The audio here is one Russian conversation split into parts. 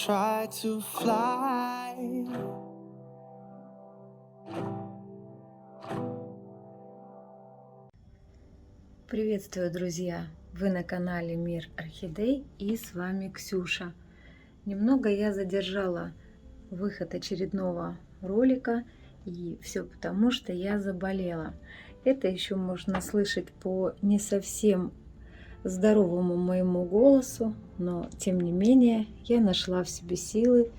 try to fly. Приветствую, друзья! Вы на канале Мир Орхидей и с вами Ксюша. Немного я задержала выход очередного ролика, и все потому, что я заболела. Это еще можно слышать по не совсем здоровому моему голосу, но тем не менее я нашла в себе силы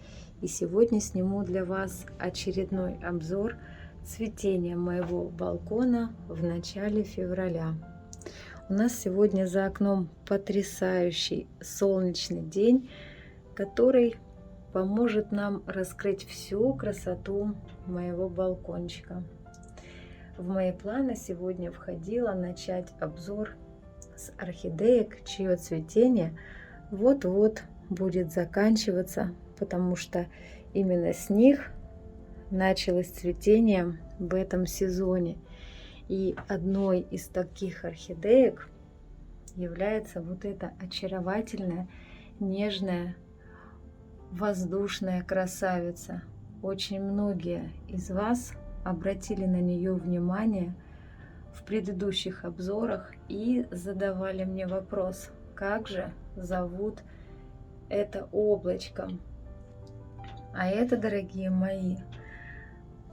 и сегодня сниму для вас очередной обзор цветения моего балкона в начале февраля. У нас сегодня за окном потрясающий солнечный день, который поможет нам раскрыть всю красоту моего балкончика. В мои планы сегодня входило начать обзор с орхидеек, чье цветение вот-вот будет заканчиваться, потому что именно с них началось цветение в этом сезоне. И одной из таких орхидеек является вот эта очаровательная, нежная, воздушная красавица. Очень многие из вас обратили на нее внимание в предыдущих обзорах и задавали мне вопрос, как же зовут это облачко. А это, дорогие мои,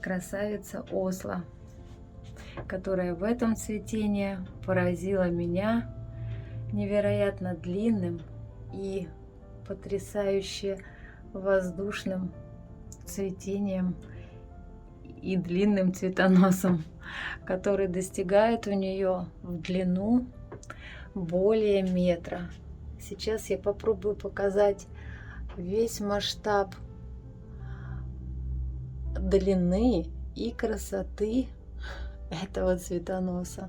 красавица Осло, которая в этом цветении поразила меня невероятно длинным и потрясающе воздушным цветением и длинным цветоносом, который достигает у нее в длину более метра. Сейчас я попробую показать весь масштаб длины и красоты этого цветоноса.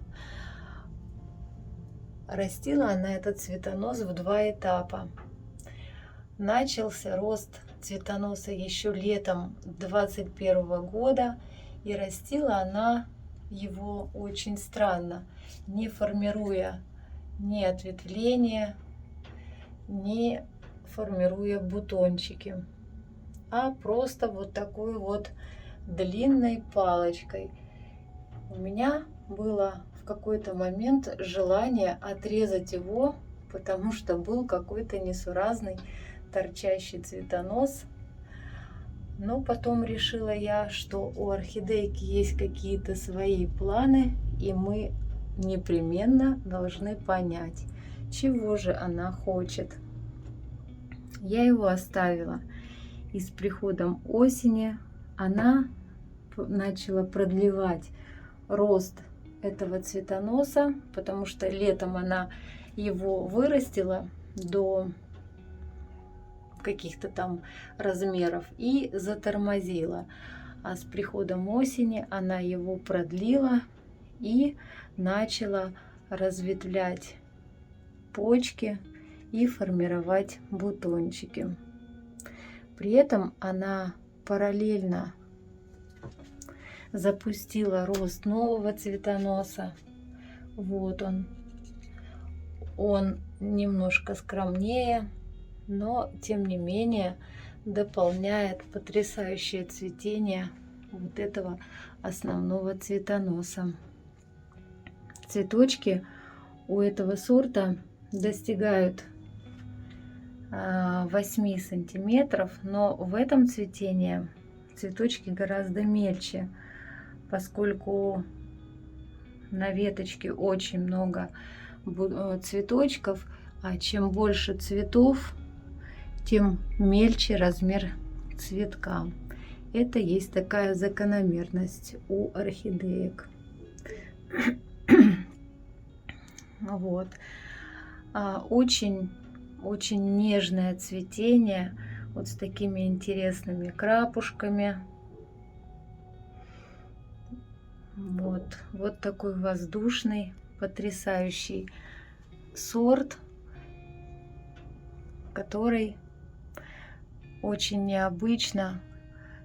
Растила она этот цветонос в два этапа. Начался рост цветоноса еще летом 2021 года, и растила она его очень странно, не формируя ни ответвления, не формируя бутончики, а просто вот такой вот длинной палочкой. У меня было в какой-то момент желание отрезать его, потому что был какой-то несуразный торчащий цветонос. Но потом решила я, что у орхидейки есть какие-то свои планы, и мы непременно должны понять, чего же она хочет. Я его оставила, и с приходом осени она начала продлевать рост этого цветоноса, потому что летом она его вырастила до каких-то там размеров и затормозила. А с приходом осени она его продлила и начала разветвлять почки и формировать бутончики. При этом она параллельно запустила рост нового цветоноса. Вот он. Он немножко скромнее, но тем не менее дополняет потрясающее цветение вот этого основного цветоноса. Цветочки у этого сорта достигают 8 сантиметров, но в этом цветении цветочки гораздо мельче, поскольку на веточке очень много цветочков, а чем больше цветов, тем мельче размер цветка. Это есть такая закономерность у орхидеек. Вот. Очень нежное цветение, вот с такими интересными крапушками. Вот такой воздушный, потрясающий сорт, который очень необычно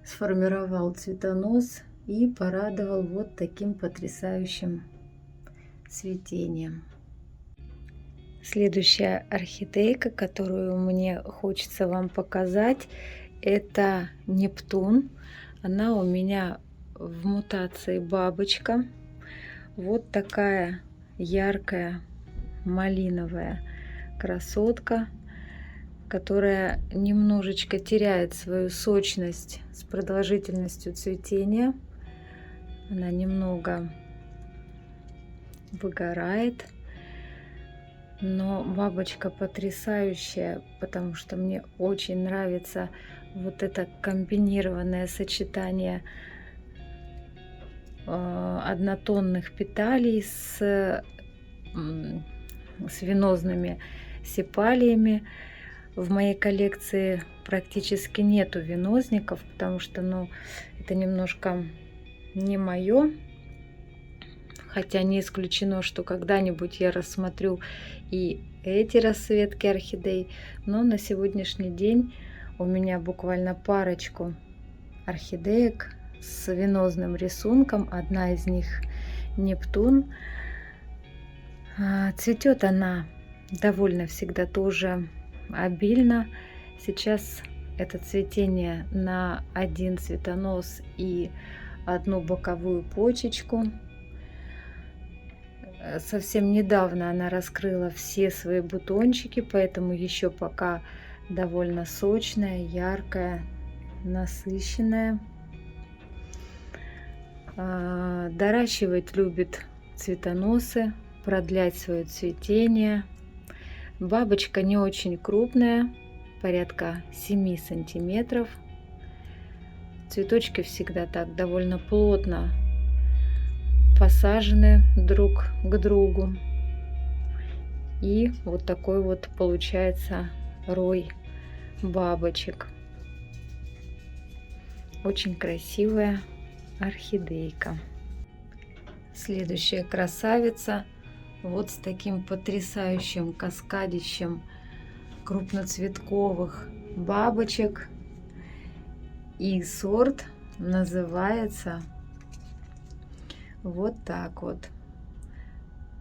сформировал цветонос и порадовал вот таким потрясающим цветением. Следующая орхидейка, которую мне хочется вам показать, это Нептун. Она у меня в мутации бабочка. Вот такая яркая малиновая красотка, которая немножечко теряет свою сочность с продолжительностью цветения. Она немного выгорает. Но бабочка потрясающая, потому что мне очень нравится вот это комбинированное сочетание однотонных петалей с венозными сепалиями. В моей коллекции практически нету венозников, потому что, ну, это немножко не мое. Хотя не исключено, что когда-нибудь я рассмотрю и эти расцветки орхидей. Но на сегодняшний день у меня буквально парочку орхидеек с венозным рисунком. Одна из них Нептун. Цветет она довольно всегда тоже обильно. Сейчас это цветение на один цветонос и одну боковую почечку. Совсем недавно она раскрыла все свои бутончики, поэтому еще пока довольно сочная, яркая, насыщенная. Доращивать любит цветоносы, продлять свое цветение. Бабочка не очень крупная, порядка 7 сантиметров. Цветочки всегда так довольно плотно посажены друг к другу. И вот такой вот получается рой бабочек. Очень красивая орхидейка. Следующая красавица вот с таким потрясающим каскадищем крупноцветковых бабочек. И сорт называется вот так вот.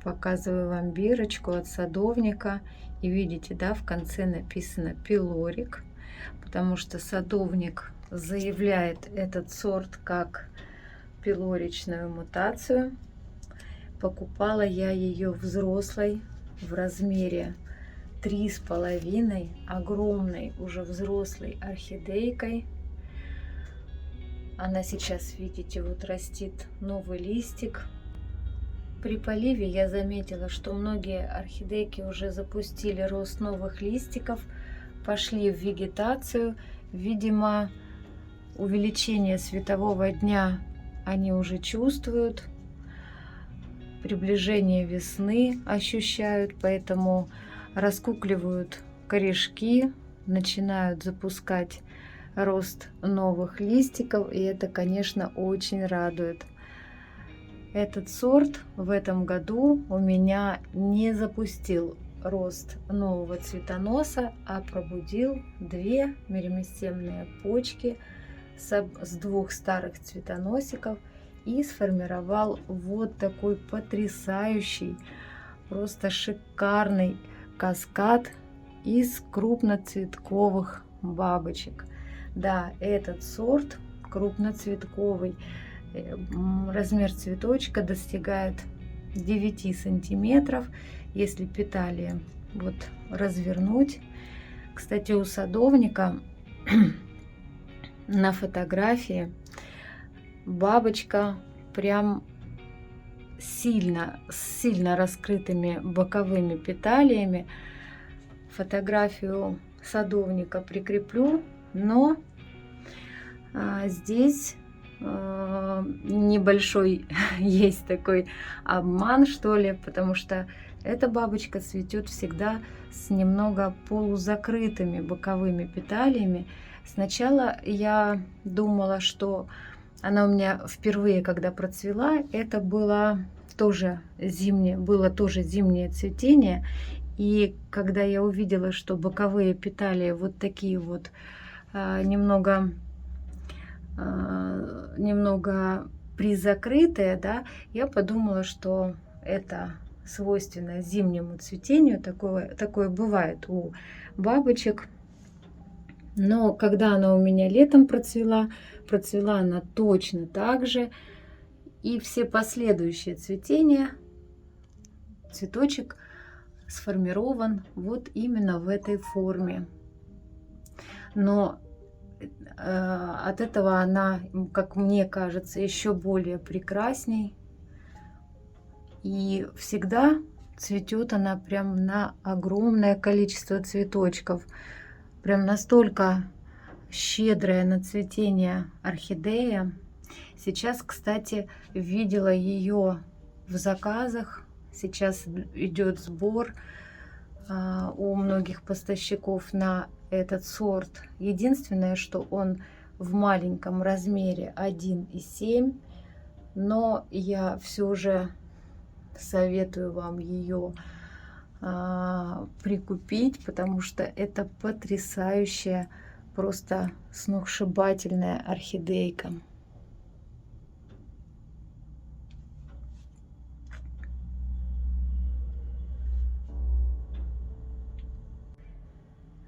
Показываю вам бирочку от садовника. И видите, да, в конце написано пилорик, потому что садовник заявляет этот сорт как пилоричную мутацию. Покупала я ее взрослой в размере 3,5, огромной уже взрослой орхидейкой. Она сейчас, видите, вот растит новый листик. При поливе я заметила, что многие орхидейки уже запустили рост новых листиков, пошли в вегетацию. Видимо, увеличение светового дня они уже чувствуют, приближение весны ощущают, поэтому раскукливают корешки, начинают запускать рост новых листиков, и это, конечно, очень радует. Этот сорт в этом году у меня не запустил рост нового цветоноса, а пробудил две мериместемные почки с двух старых цветоносиков и сформировал вот такой потрясающий, просто шикарный каскад из крупноцветковых бабочек. Да, этот сорт крупноцветковый. Размер цветочка достигает 9 сантиметров. Если петалии вот развернуть. Кстати, у садовника на фотографии бабочка прям с сильно раскрытыми боковыми петалиями. Фотографию садовника прикреплю, но здесь небольшой есть такой обман, что ли, потому что эта бабочка цветет всегда с немного полузакрытыми боковыми петалиями. Сначала я думала, что она у меня впервые, когда процвела, это было тоже зимнее цветение. И когда я увидела, что боковые петали вот такие вот немного призакрытые, да, я подумала, что это свойственно зимнему цветению, такое бывает у бабочек. Но когда она у меня летом процвела она точно так же. И все последующие цветения, цветочек сформирован вот именно в этой форме. Но от этого она, как мне кажется, еще более прекрасней. И всегда цветет она прям на огромное количество цветочков. Прям настолько щедрая на цветение орхидея. Сейчас, кстати, видела ее в заказах. Сейчас идет сбор у многих поставщиков на этот сорт. Единственное, что он в маленьком размере 1,7, но я все же советую вам ее прикупить, потому что это потрясающая, просто сногсшибательная орхидейка.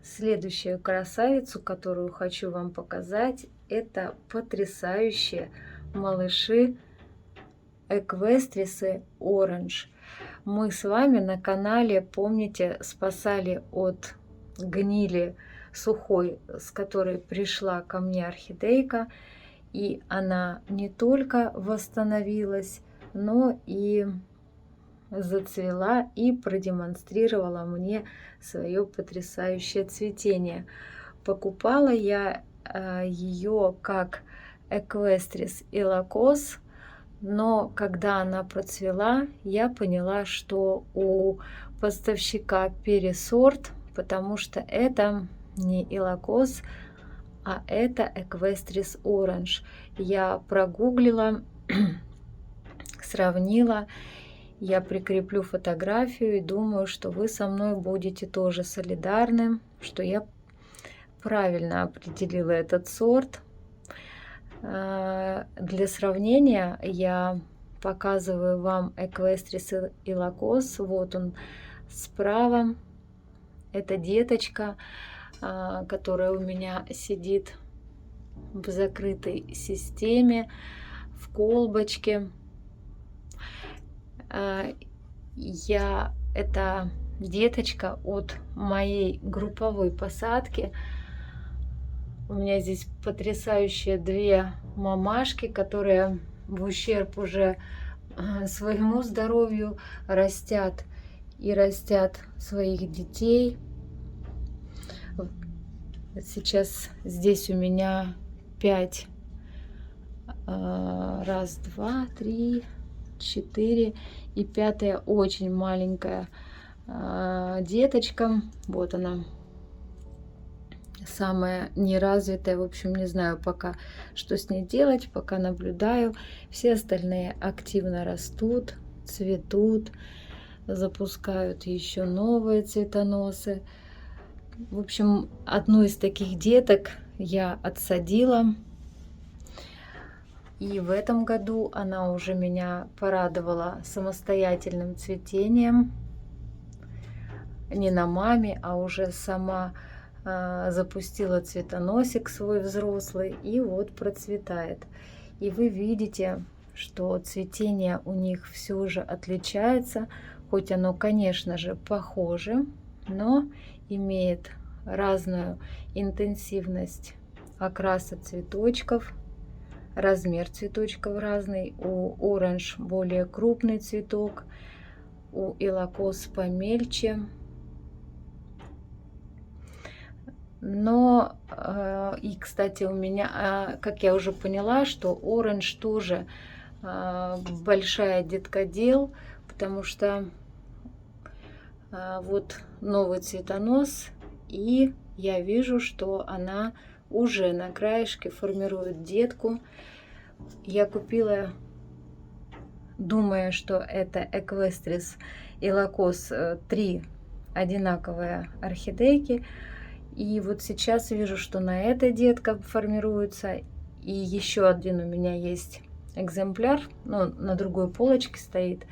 Следующую красавицу, которую хочу вам показать, это потрясающие малыши Эквестрисы Оранж. Мы с вами на канале, помните, спасали от гнили сухой, с которой пришла ко мне орхидейка. И она не только восстановилась, но и зацвела и продемонстрировала мне свое потрясающее цветение. Покупала я ее как Эквестрис Илакос, но когда она процвела, я поняла, что у поставщика пересорт, потому что это не Илакос, а это Эквестрис Оранж. Я прогуглила, сравнила. Я прикреплю фотографию и думаю, что вы со мной будете тоже солидарны, что я правильно определила этот сорт. Для сравнения я показываю вам Эквестрис Илакос. Вот он справа. Это деточка, которая у меня сидит в закрытой системе, в колбочке. Это деточка от моей групповой посадки. У меня здесь потрясающие две мамашки, которые в ущерб уже своему здоровью растят своих детей. Сейчас здесь у меня 5. Раз, два, три, 4. И 5-я очень маленькая деточка. Вот она. Самая неразвитая. В общем, не знаю пока, что с ней делать, пока наблюдаю. Все остальные активно растут, цветут, запускают еще новые цветоносы. В общем, одну из таких деток я отсадила. И в этом году она уже меня порадовала самостоятельным цветением. Не на маме, а уже сама запустила цветоносик свой взрослый и вот процветает. И вы видите, что цветение у них все же отличается, хоть оно, конечно же, похоже, но имеет разную интенсивность окраса цветочков, размер цветочков разный. У Оранж более крупный цветок, у Илакос помельче. Но, и, кстати, у меня, как я уже поняла, что Оранж тоже большая деткодел, потому что вот новый цветонос, и я вижу, что она уже на краешке формирует детку. Я купила, думая, что это Эквестрис Илакос, 3 одинаковые орхидейки. И вот сейчас вижу, что на этой детка формируется. И еще один у меня есть экземпляр, но на другой полочке стоит.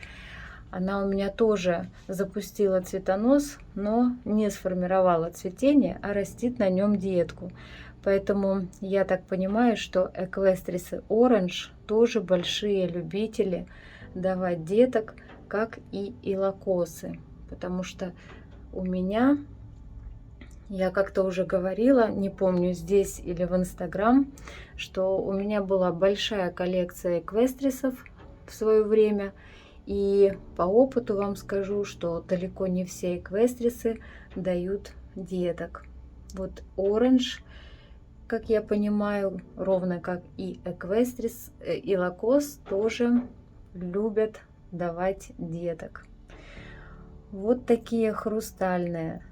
Она у меня тоже запустила цветонос, но не сформировала цветение, а растит на нем детку. Поэтому я так понимаю, что эквестрисы Orange тоже большие любители давать деток, как и илокосы. Потому что у меня, я как-то уже говорила, не помню, здесь или в Инстаграм, что у меня была большая коллекция эквестрисов в свое время. И по опыту вам скажу, что далеко не все эквестрисы дают деток. Вот Orange, как я понимаю, ровно как и эквестрис, и лакос тоже любят давать деток. Вот такие хрустальные,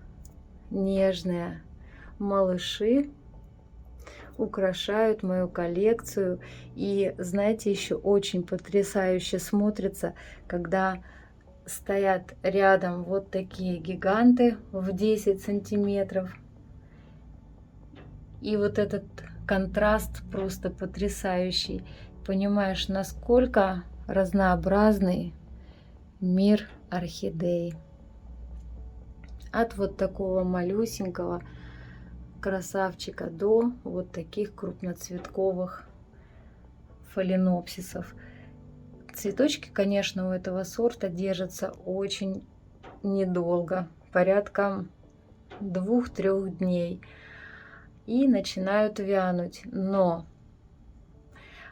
нежные малыши украшают мою коллекцию. И знаете, еще очень потрясающе смотрится, когда стоят рядом вот такие гиганты в 10 сантиметров. И вот этот контраст просто потрясающий. Понимаешь, насколько разнообразный мир орхидей. От вот такого малюсенького красавчика до вот таких крупноцветковых фаленопсисов. Цветочки, конечно, у этого сорта держатся очень недолго, порядка 2-3 дней, и начинают вянуть. Но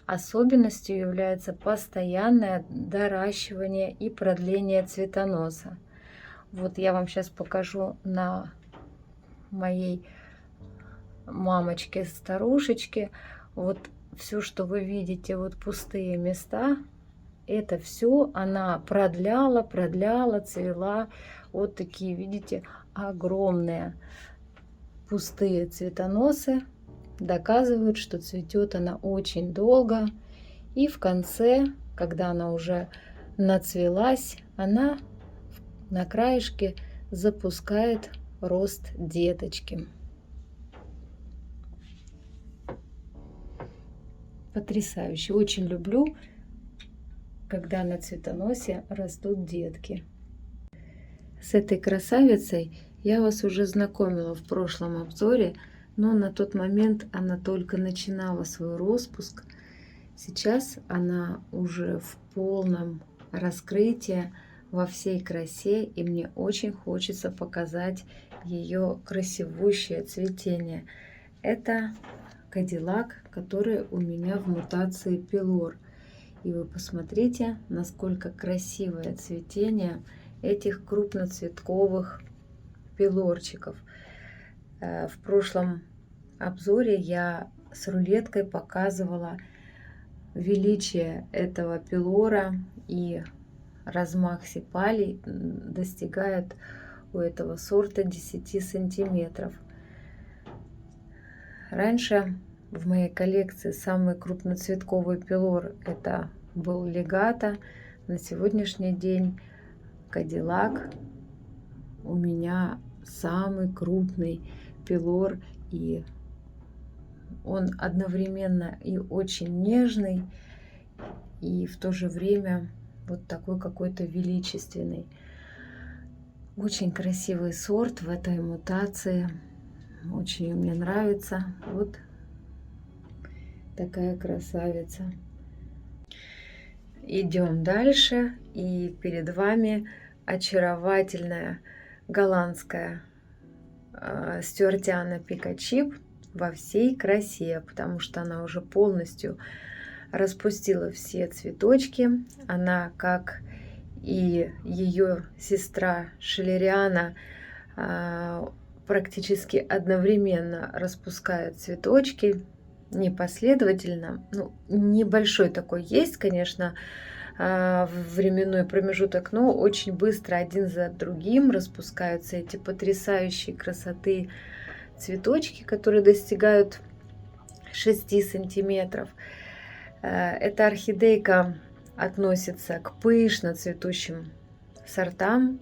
особенностью является постоянное доращивание и продление цветоноса. Вот я вам сейчас покажу на моей мамочке-старушечке. Вот все, что вы видите, вот пустые места, это все она продляла, цвела. Вот такие, видите, огромные пустые цветоносы доказывают, что цветет она очень долго. И в конце, когда она уже нацвелась, она на краешке запускает рост деточки. Потрясающе. Очень люблю, когда на цветоносе растут детки. С этой красавицей я вас уже знакомила в прошлом обзоре, но на тот момент она только начинала свой распуск. Сейчас она уже в полном раскрытии, во всей красе, и мне очень хочется показать ее красивущее цветение. Это Кадиллак, который у меня в мутации пилор. И вы посмотрите, насколько красивое цветение этих крупноцветковых пилорчиков. В прошлом обзоре я с рулеткой показывала величие этого пилора, и размах сепалий достигает у этого сорта 10 сантиметров. Раньше в моей коллекции самый крупноцветковый пилор это был Легато. На сегодняшний день Кадиллак у меня самый крупный пилор, и он одновременно и очень нежный, и в то же время вот такой какой-то величественный. Очень красивый сорт в этой мутации. Очень мне нравится. Вот такая красавица. Идем дальше. И перед вами очаровательная голландская Стюартиана Пикачип во всей красе, потому что она уже полностью распустила все цветочки. Она, как и ее сестра Шиллериана, практически одновременно распускают цветочки, непоследовательно. Ну, небольшой такой есть, конечно, временной промежуток, но очень быстро один за другим распускаются эти потрясающие красоты цветочки, которые достигают 6 сантиметров. Эта орхидейка относится к пышно цветущим сортам.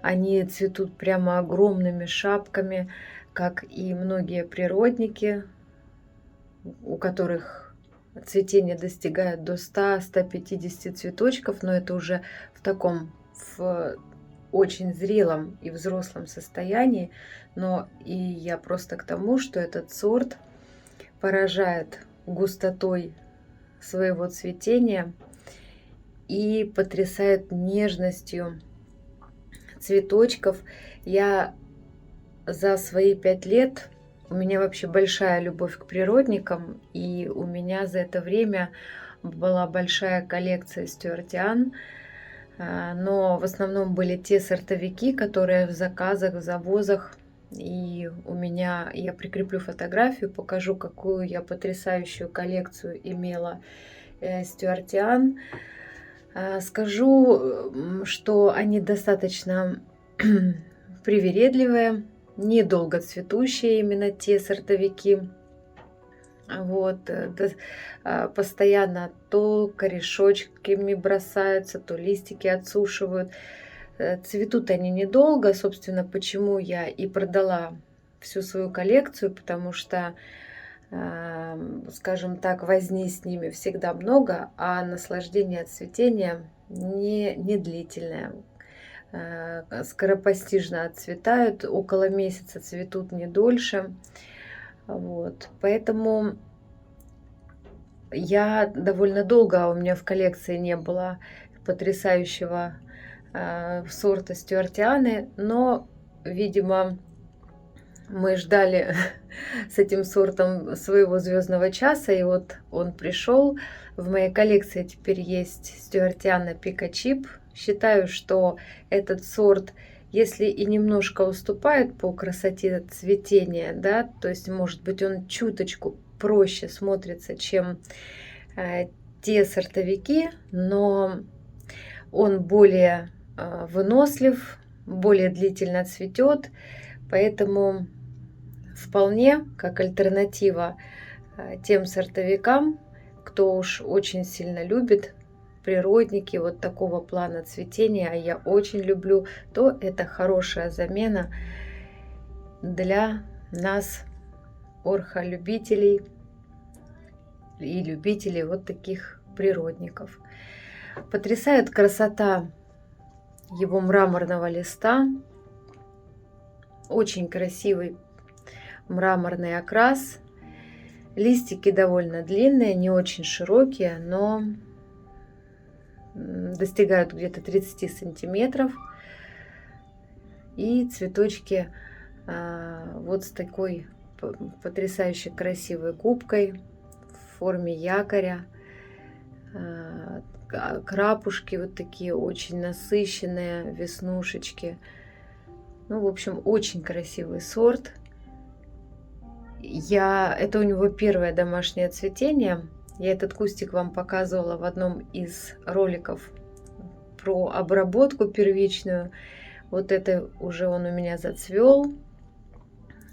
Они цветут прямо огромными шапками, как и многие природники, у которых цветение достигает до 100-150 цветочков, но это уже в таком в очень зрелом и взрослом состоянии, но и я просто к тому, что этот сорт поражает густотой своего цветения и потрясает нежностью цветочков. Я за свои 5 лет, у меня вообще большая любовь к природникам, и у меня за это время была большая коллекция стюартиан, но в основном были те сортовики, которые в заказах, в завозах. И у меня, я прикреплю фотографию, покажу, какую я потрясающую коллекцию имела стюартиан. Скажу, что они достаточно привередливые, недолго цветущие, именно те сортовики. Вот, постоянно то корешочками бросаются, то листики отсушивают. Цветут они недолго, собственно, почему я и продала всю свою коллекцию, потому что, скажем так, возни с ними всегда много, а наслаждение от цветения не длительное. Скоропостижно отцветают, около месяца цветут, не дольше. Вот, поэтому я довольно долго, у меня в коллекции не было потрясающего сорта стюартианы, но, видимо, мы ждали с этим сортом своего звездного часа, и вот он пришел. В моей коллекции теперь есть стюартиана Пикачип. Считаю, что этот сорт, если и немножко уступает по красоте цветения, да, то есть, может быть, он чуточку проще смотрится, чем те сортовики, но он более вынослив, более длительно цветет, поэтому вполне как альтернатива тем сортовикам, кто уж очень сильно любит природники вот такого плана цветения, а я очень люблю, то это хорошая замена для нас, орхолюбителей и любителей вот таких природников. Потрясает красота его мраморного листа, очень красивый мраморный окрас, листики довольно длинные, не очень широкие, но достигают где-то 30 сантиметров, и цветочки вот с такой потрясающе красивой губкой в форме якоря, крапушки вот такие очень насыщенные, веснушечки. Ну, в общем, очень красивый сорт. Это у него первое домашнее цветение. Я этот кустик вам показывала в одном из роликов про обработку первичную. Вот это уже он у меня зацвел.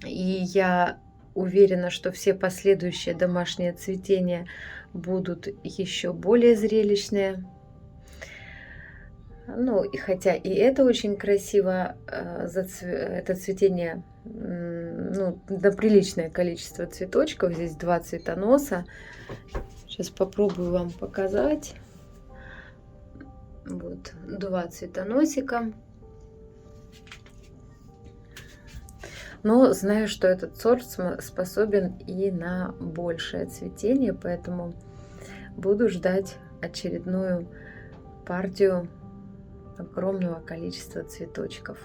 И я уверена, что все последующие домашние цветения будут еще более зрелищные. Ну, и хотя и это очень красиво, это цветение, ну, на приличное количество цветочков. Здесь 2 цветоноса. Сейчас попробую вам показать. Вот 2 цветоносика. Но знаю, что этот сорт способен и на большее цветение, поэтому буду ждать очередную партию огромного количества цветочков.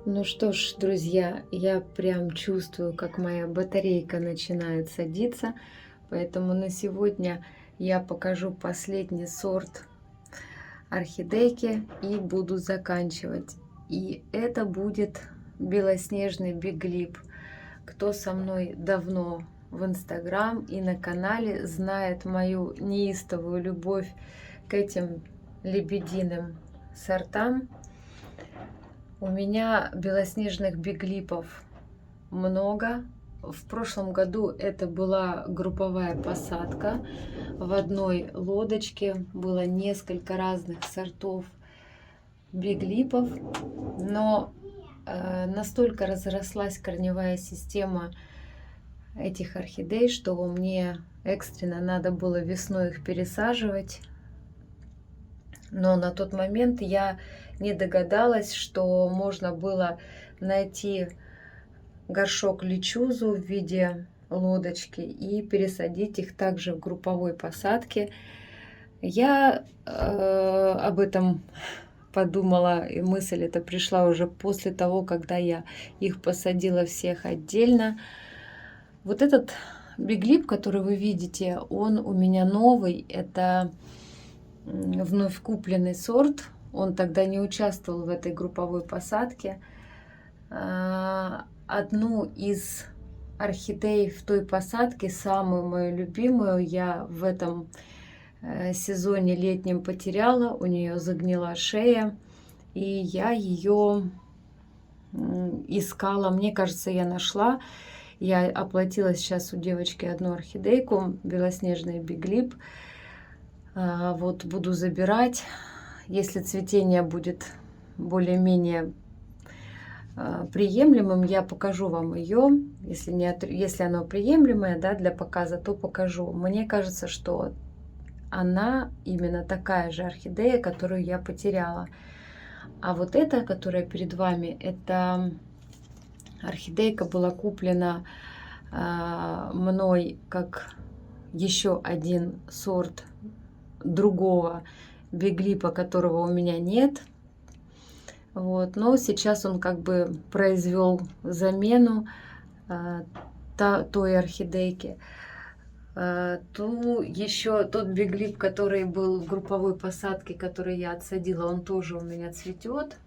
Ну что ж, друзья, я прям чувствую, как моя батарейка начинает садиться, поэтому на сегодня я покажу последний сорт орхидейки и буду заканчивать. И это будет белоснежный биглип. Кто со мной давно в Инстаграм и на канале, знает мою неистовую любовь к этим лебединым сортам. У меня белоснежных биглипов много. В прошлом году это была групповая посадка. В одной лодочке было несколько разных сортов биглипов. Но настолько разрослась корневая система этих орхидей, что мне экстренно надо было весной их пересаживать. Но на тот момент я не догадалась, что можно было найти горшок личузу в виде лодочки и пересадить их также в групповой посадке. Я об этом подумала, и мысль эта пришла уже после того, когда я их посадила всех отдельно. Вот этот биглип, который вы видите, он у меня новый. Это вновь купленный сорт. Он тогда не участвовал в этой групповой посадке. Одну из орхидей в той посадке, самую мою любимую, я в этом сезоне летнем потеряла. У нее загнила шея, и я ее искала. Мне кажется, я нашла. Я оплатила сейчас у девочки одну орхидейку, белоснежный биглип. Вот буду забирать. Если цветение будет более-менее приемлемым, я покажу вам ее. Если оно приемлемое, да, для показа, то покажу. Мне кажется, что она именно такая же орхидея, которую я потеряла. А вот эта, которая перед вами, это орхидейка была куплена мной как еще один сорт другого биглипа, которого у меня нет. Вот. Но сейчас он как бы произвел замену той орхидейки. Тот биглип, который был в групповой посадке, который я отсадила, он тоже у меня цветет.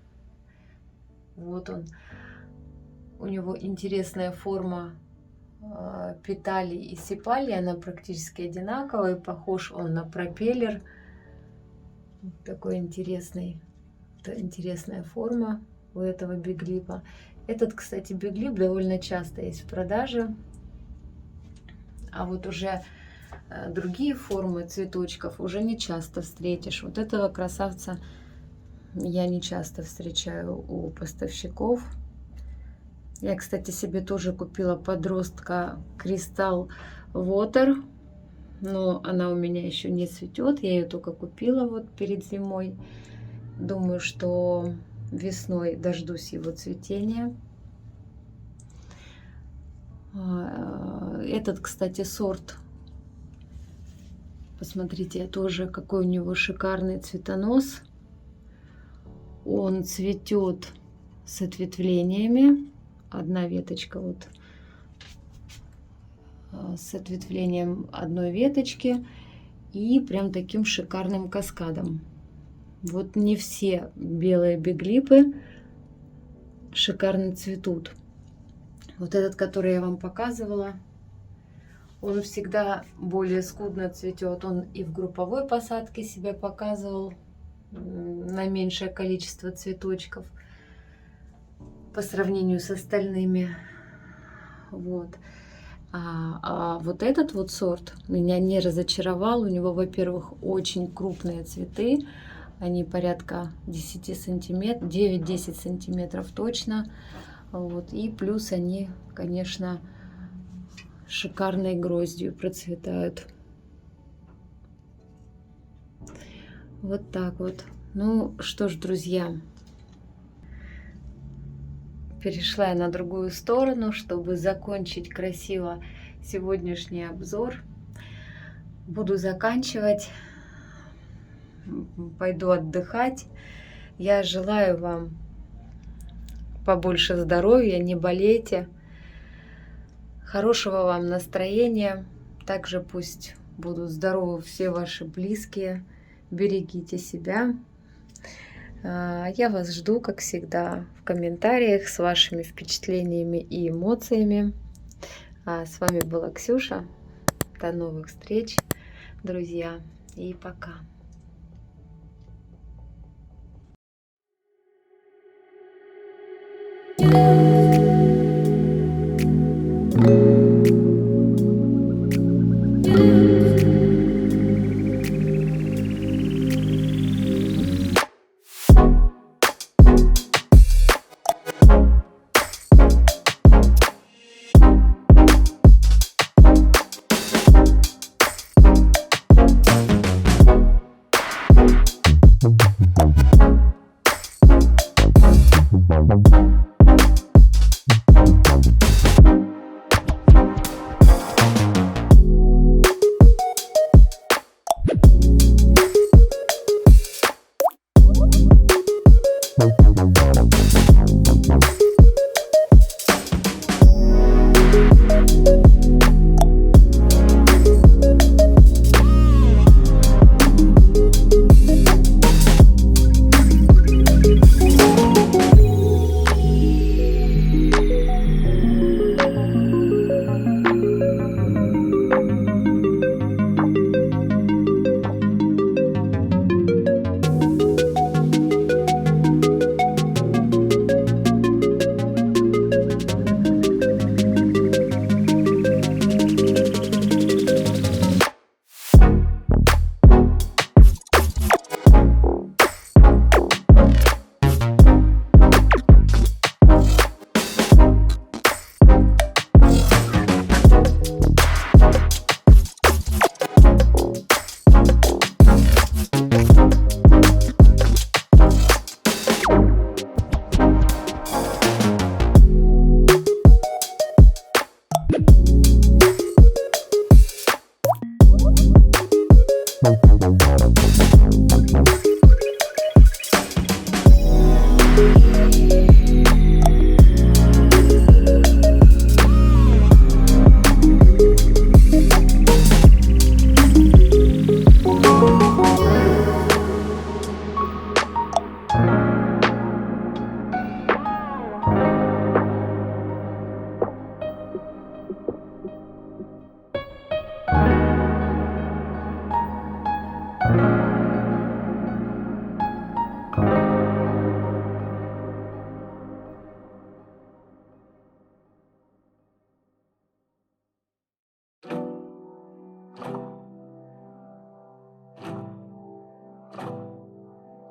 Вот он. У него интересная форма петалий и сепалий, она практически одинаковая, похож он на пропеллер. Такой интересная форма у этого биглипа. Этот, кстати, биглип довольно часто есть в продаже. А вот уже другие формы цветочков уже не часто встретишь. Вот этого красавца я не часто встречаю у поставщиков. Я, кстати, себе тоже купила подростка Crystal Water, но она у меня еще не цветет. Я ее только купила вот перед зимой. Думаю, что весной дождусь его цветения. Этот, кстати, сорт, посмотрите, тоже какой у него шикарный цветонос. Он цветет с ответвлениями. Одна веточка вот с ответвлением одной веточки и прям таким шикарным каскадом. Вот не все белые биглипы шикарно цветут. Вот этот, который я вам показывала, он всегда более скудно цветет. Он и в групповой посадке себя показывал на меньшее количество цветочков по сравнению с остальными. Вот. А вот этот вот сорт меня не разочаровал. У него, во-первых, очень крупные цветы. Они порядка 10 сантиметров, 9-10 сантиметров точно. Вот. И плюс они, конечно, шикарной гроздью процветают. Вот так вот. Ну что ж, друзья, перешла я на другую сторону, чтобы закончить красиво сегодняшний обзор. Буду заканчивать. Пойду отдыхать. Я желаю вам побольше здоровья, не болейте, хорошего вам настроения. Также пусть будут здоровы все ваши близкие. Берегите себя. Я вас жду, как всегда, в комментариях с вашими впечатлениями и эмоциями. С вами была Ксюша. До новых встреч, друзья, и пока.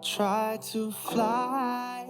Try to fly